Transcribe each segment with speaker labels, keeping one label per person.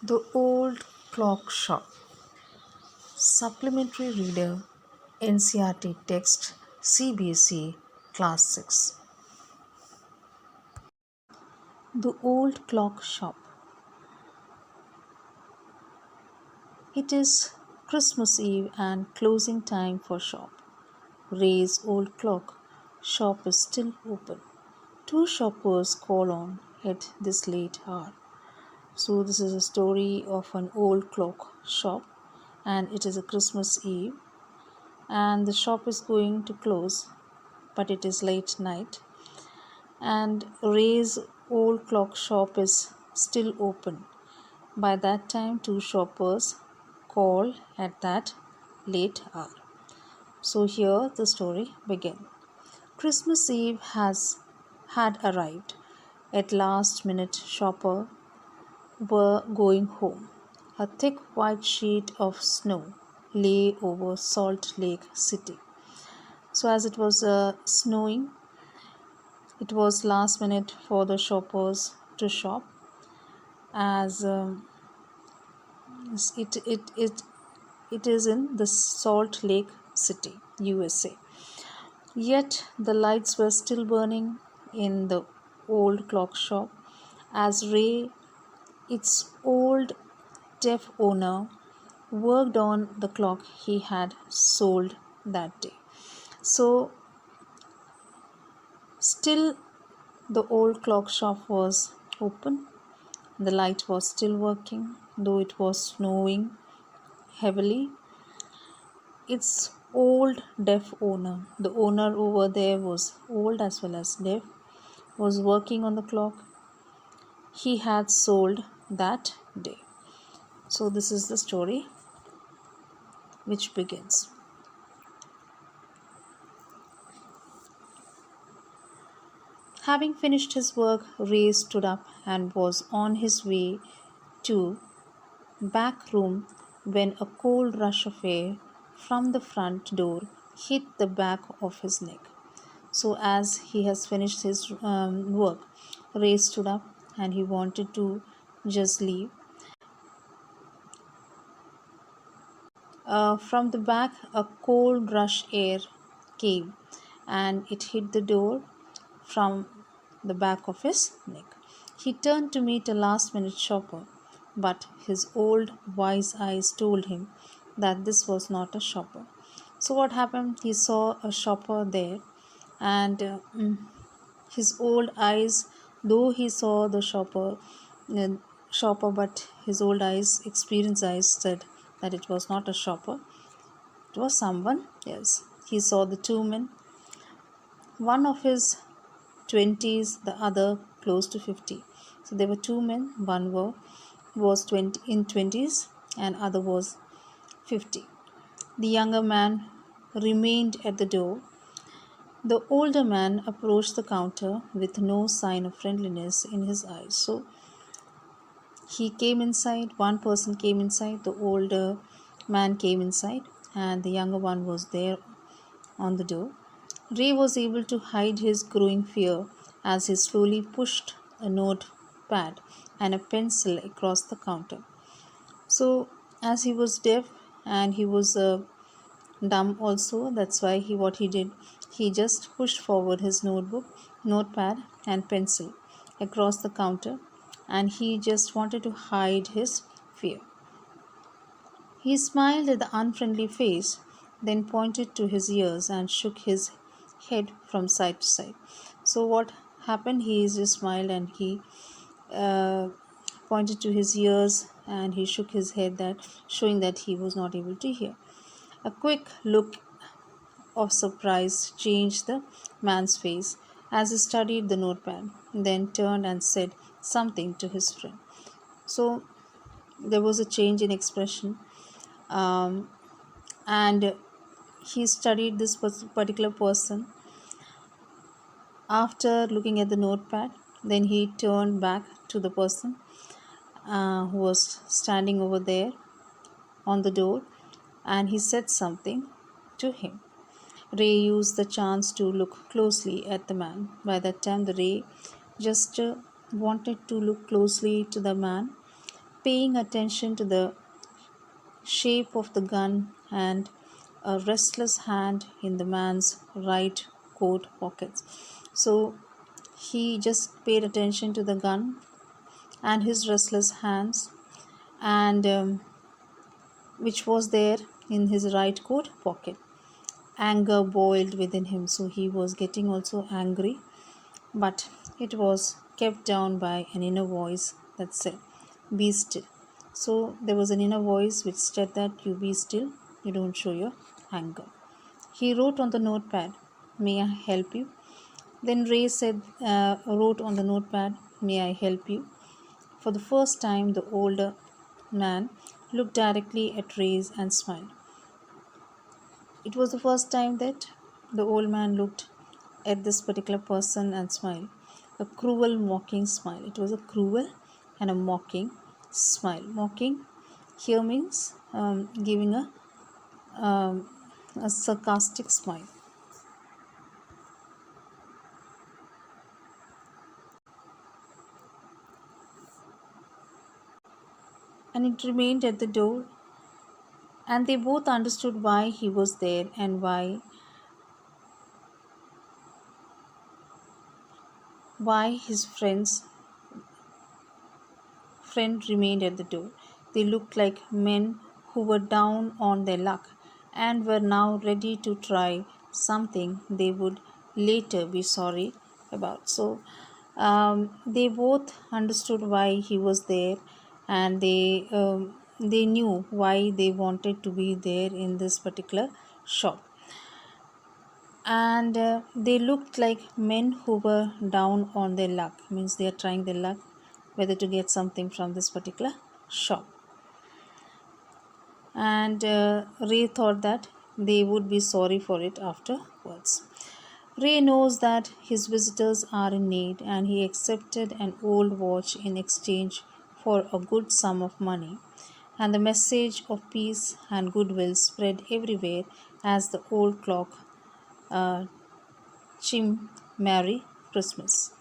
Speaker 1: The Old Clock Shop. Supplementary Reader, NCERT Text, CBSE, Class 6. The Old Clock Shop. It is Christmas Eve and closing time for shop. Ray's old clock shop is still open. Two shoppers call on at this late hour. So this is a story of an old clock shop, and it is a Christmas Eve, and the shop is going to close, but it is late night, and Ray's old clock shop is still open. By that time, two shoppers call at that late hour. So here the story begins. Christmas Eve had arrived. At last minute, shopper were going home. A thick white sheet of snow lay over Salt Lake City. So as it was snowing, it was last minute for the shoppers to shop, as it is in the Salt Lake City, USA. Yet the lights were still burning in the old clock shop, as Ray, its old deaf owner, worked on the clock he had sold that day. So still the old clock shop was open. The light was still working, though it was snowing heavily. Its old deaf owner, the owner over there was old as well as deaf, was working on the clock he had sold that day. So this is the story which begins. Having finished his work, Ray stood up and was on his way to back room when a cold rush of air from the front door hit the back of his neck. So as he has finished his work, Ray stood up and he wanted to just leave. From the back, a cold rush air came and it hit the door from the back of his neck. He turned to meet a last minute shopper, but his old wise eyes told him that this was not a shopper. So what happened? He saw a shopper there, and his old eyes, though he saw the shopper, but his old eyes, experienced eyes, said that it was not a shopper, it was someone else. He saw the two men, one of his 20s, the other close to 50. So there were two men, one was 20s and other was 50. The younger man remained at the door. The older man approached the counter with no sign of friendliness in his eyes. So he came inside, one person came inside, the older man came inside, and the younger one was there on the door. Ray was able to hide his growing fear as he slowly pushed a notepad and a pencil across the counter. So as he was deaf and he was dumb also, that's why what he did, he just pushed forward his notepad and pencil across the counter, and he just wanted to hide his fear. He smiled at the unfriendly face, then pointed to his ears and shook his head from side to side. So what happened? He just smiled and he pointed to his ears and he shook his head, that showing that he was not able to hear. A quick look of surprise changed the man's face as he studied the notepad, then turned and said something to his friend. So there was a change in expression, and he studied this particular person. After looking at the notepad, then he turned back to the person who was standing over there on the door, and he said something to him. Ray used the chance to look closely at the man. By that time, the Ray just wanted to look closely to the man, paying attention to the shape of the gun and a restless hand in the man's right coat pockets. So he just paid attention to the gun and his restless hands, and which was there in his right coat pocket. Anger boiled within him, so he was getting also angry, but it was kept down by an inner voice that said, "Be still." So there was an inner voice which said that you be still, you don't show your anger. He wrote on the notepad, "May I help you?" Then Ray said, wrote on the notepad, "May I help you?" For the first time, the older man looked directly at Ray and smiled. It was the first time that the old man looked at this particular person and smiled. A cruel, mocking smile. It was a cruel and a mocking smile. Mocking here means giving um, a sarcastic smile. And it remained at the door, and they both understood why he was there and why his friend remained at the door. They looked like men who were down on their luck and were now ready to try something they would later be sorry about. So they both understood why he was there, and they knew why they wanted to be there in this particular shop. And they looked like men who were down on their luck, means they are trying their luck whether to get something from this particular shop. And Ray thought that they would be sorry for it afterwards. Ray knows that his visitors are in need, and he accepted an old watch in exchange for a good sum of money. And the message of peace and goodwill spread everywhere as the old clock uh, chimed "Merry Christmas."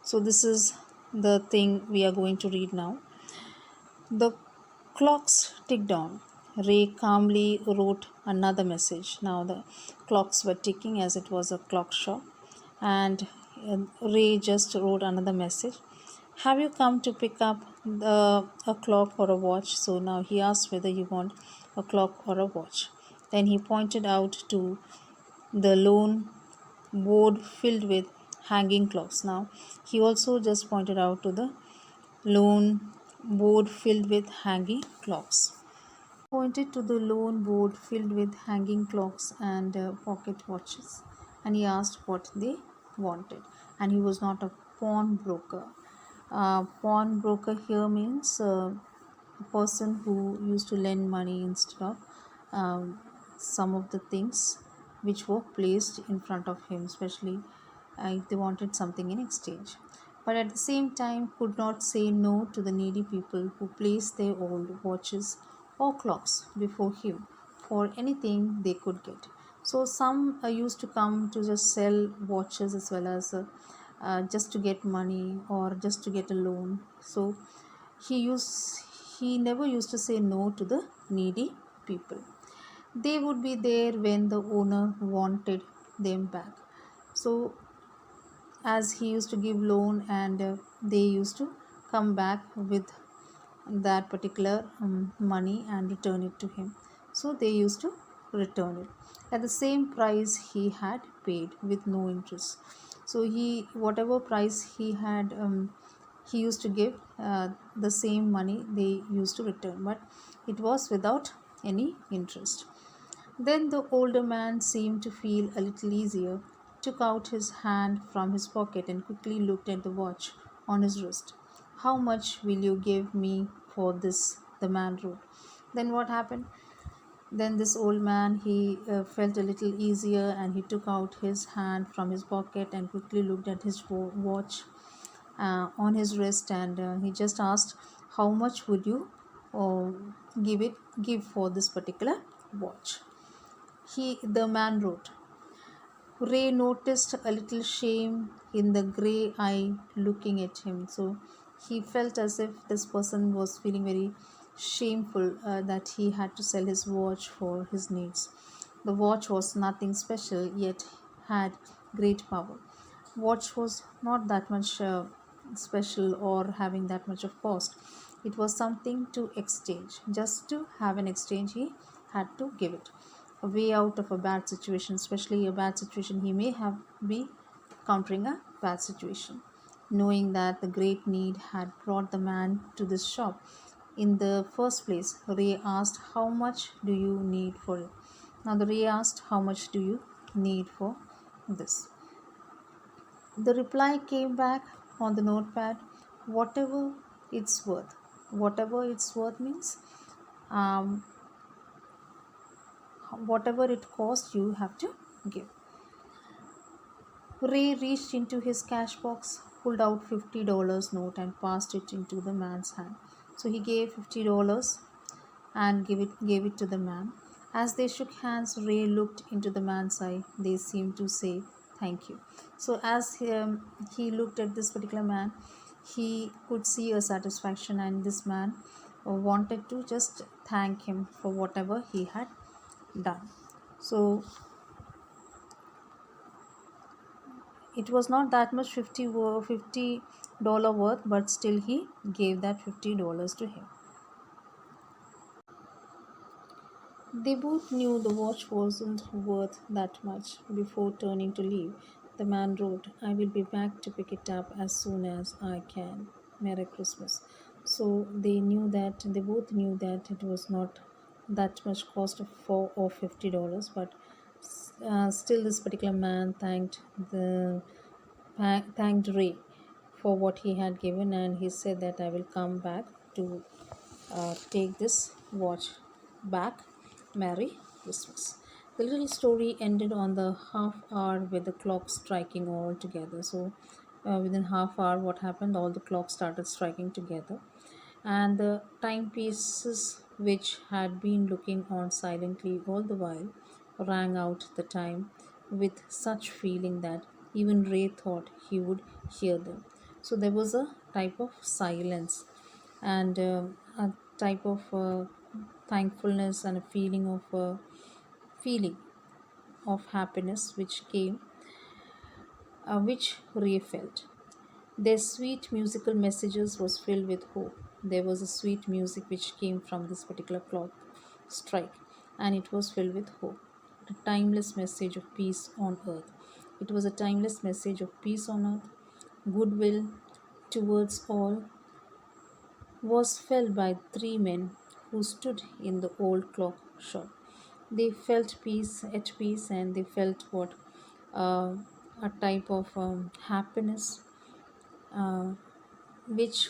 Speaker 1: So, this is the thing we are going to read now. The clocks ticked on. Ray calmly wrote another message. Now the clocks were ticking as it was a clock shop, and Ray just wrote another message. "Have you come to pick up a clock or a watch?" So now he asked whether you want a clock or a watch. Then he pointed out to the lone board filled with hanging clocks. Now he also just pointed out to the lone board filled with hanging clocks. Pointed to the lone board filled with hanging clocks and pocket watches, and he asked what they wanted. And he was not a pawnbroker. Pawnbroker here means a person who used to lend money instead of some of the things which were placed in front of him, especially if they wanted something in exchange. But at the same time, could not say no to the needy people who placed their old watches or clocks before him for anything they could get. So some used to come to just sell watches as well as just to get money or just to get a loan. So he never used to say no to the needy people. They would be there when the owner wanted them back. So as he used to give loan, and they used to come back with that particular money and return it to him. So they used to return it at the same price he had paid with no interest. So he, whatever price he had, he used to give the same money they used to return, but it was without any interest. Then the older man seemed to feel a little easier, took out his hand from his pocket and quickly looked at the watch on his wrist. "How much will you give me for this?" the man wrote. Then what happened? Then this old man, he felt a little easier, and he took out his hand from his pocket and quickly looked at his watch on his wrist, and he just asked, "How much would you uh, give for this particular watch?" The man wrote. Ray noticed a little shame in the grey eye looking at him. So He felt as if this person was feeling very shameful that he had to sell his watch for his needs. The watch was nothing special, yet had great power. Watch was not that much special or having that much of cost. It was something to exchange. Just to have an exchange, he had to give it. A way out of a bad situation, especially a bad situation, he may have be countering a bad situation. Knowing that the great need had brought the man to this shop in the first place, Ray asked, "How much do you need for it?" Now, the Ray asked, "How much do you need for this?" The reply came back on the notepad, "Whatever it's worth." Whatever it's worth means um, whatever it costs, you have to give. Ray reached into his cash box, pulled out $50 note and passed it into the man's hand. So he gave $50 and gave it to the man. As they shook hands, Ray looked into the man's eye. They seemed to say thank you. So as he looked at this particular man, he could see a satisfaction, and this man wanted to just thank him for whatever he had done. So it was not that much $50 worth, but still he gave that $50 to him. They both knew the watch wasn't worth that much. Before turning to leave, the man wrote, "I will be back to pick it up as soon as I can. Merry Christmas." So they both knew that it was not that much cost of $50, but still this particular man thanked Ray for what he had given, and he said that I will come back to take this watch back. Merry Christmas. The little story ended on the half hour with the clock striking all together. So, within half hour, what happened? All the clocks started striking together, and the timepieces, which had been looking on silently all the while, rang out the time with such feeling that even Ray thought he would hear them. So there was a type of silence and a type of thankfulness and a feeling of happiness which came, which Ray felt. Their sweet musical messages was filled with hope. There was a sweet music which came from this particular clock strike, and it was filled with hope. A timeless message of peace on earth. It was a timeless message of peace on earth, goodwill towards all, was felt by three men who stood in the old clock shop. They felt peace at peace, and they felt what uh, a type of happiness uh, which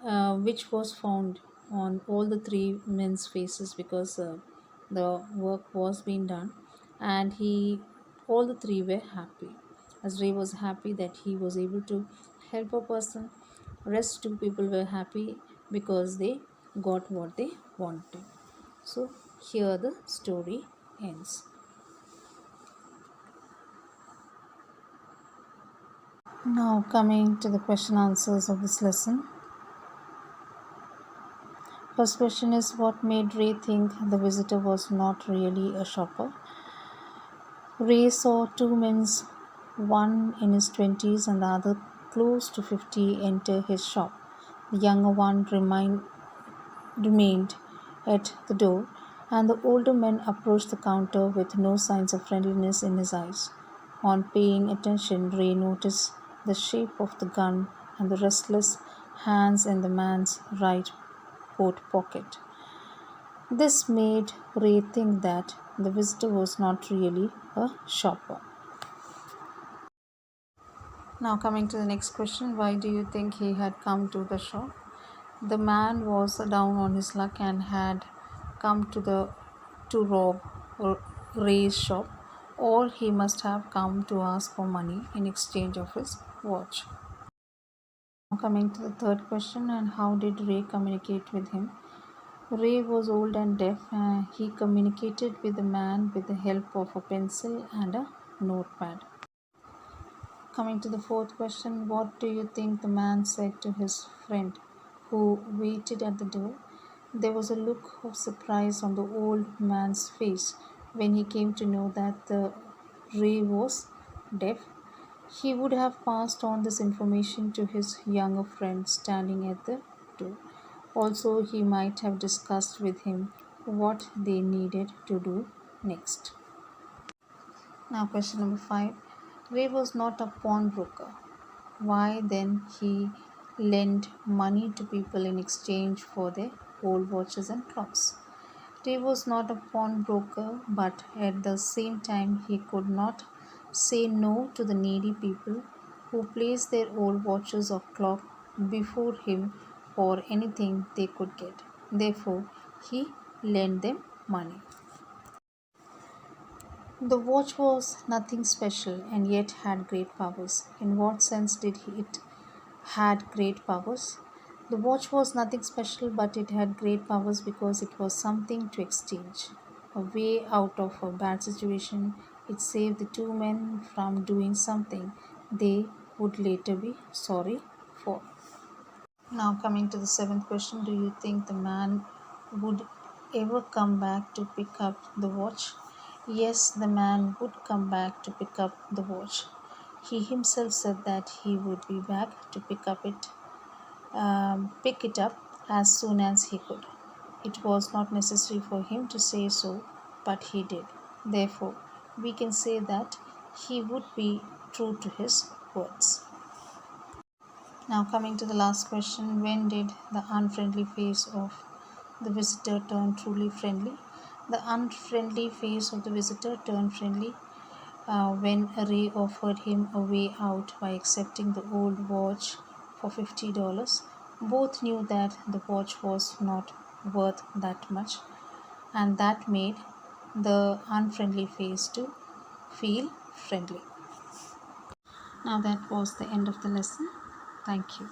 Speaker 1: which was found on all the three men's faces, because the work was being done, and all the three were happy. As Ray was happy that he was able to help a person, rest two people were happy because they got what they wanted. So here the story ends. Now coming to the question answers of this lesson. First question is, what made Ray think the visitor was not really a shopper? Ray saw two men, one in his 20s and the other close to 50, enter his shop. The younger one remained at the door, and the older man approached the counter with no signs of friendliness in his eyes. On paying attention, Ray noticed the shape of the gun and the restless hands in the man's right coat pocket. This made Ray think that the visitor was not really a shopper. Now, coming to the next question, why do you think he had come to the shop? The man was down on his luck and had come to rob Ray's shop, or he must have come to ask for money in exchange of his watch. Now, coming to the third question, and how did Ray communicate with him? Ray was old and deaf. He communicated with the man with the help of a pencil and a notepad. Coming to the fourth question, what do you think the man said to his friend who waited at the door? There was a look of surprise on the old man's face when he came to know that the ray was deaf. He would have passed on this information to his younger friend standing at the door. Also, he might have discussed with him what they needed to do next. Now, question number 5. Ray was not a pawnbroker. Why then he lent money to people in exchange for their old watches and clocks? Ray was not a pawnbroker, but at the same time he could not say no to the needy people who placed their old watches or clock before him for anything they could get. Therefore, he lent them money. The watch was nothing special and yet had great powers. In what sense did it had great powers? The watch was nothing special, but it had great powers because it was something to exchange. A way out of a bad situation, it saved the two men from doing something they would later be sorry for. Now, coming to the seventh question, do you think the man would ever come back to pick up the watch? Yes, the man would come back to pick up the watch. He himself said that he would be back to pick it up as soon as he could. It was not necessary for him to say so, but he did. Therefore, we can say that he would be true to his words. Now, coming to the last question, when did the unfriendly face of the visitor turn truly friendly? The unfriendly face of the visitor turned friendly when Ray offered him a way out by accepting the old watch for $50. Both knew that the watch was not worth that much, and that made the unfriendly face to feel friendly. Now, that was the end of the lesson. Thank you.